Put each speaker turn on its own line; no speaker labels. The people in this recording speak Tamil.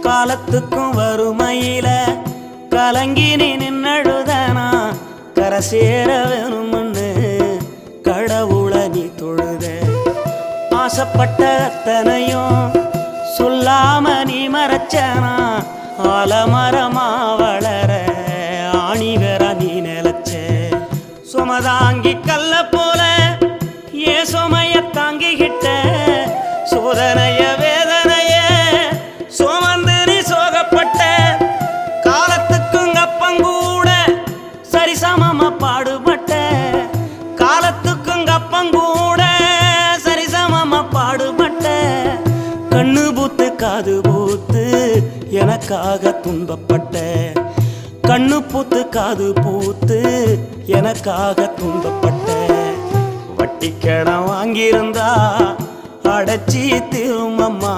காலத்துக்கும் வறுமையில கலங்கி நீ நின்னழுதனா கரை சேர வேணும்னு கடவுளை நீ தொழுத ஆசைப்பட்ட அத்தனையும் சொல்லாம நீ மறைச்சனா ஆலமரமா வளர ஆணிவர நீ நிலச்ச சுமதாங்கி கல்ல போல ஏ சுமைய தாங்கிக்கிட்ட சோதனைய வேதனைய சுமந்து நீ சோகப்பட்ட காலத்துக்கும் அப்பங்கூட சரிசமமா பாடுபட்ட காலத்துக்கும் அப்பங்கூட சரிசமமா பாடுபட்ட கண்ணு பூத்து காது பூத்து எனக்காக துன்பப்பட்ட கண்ணு பூத்து காது பூத்து எனக்காக துன்பப்பட்ட வட்டி கடன் வாங்கியிருந்தா அடைச்சி திரும்பம்மா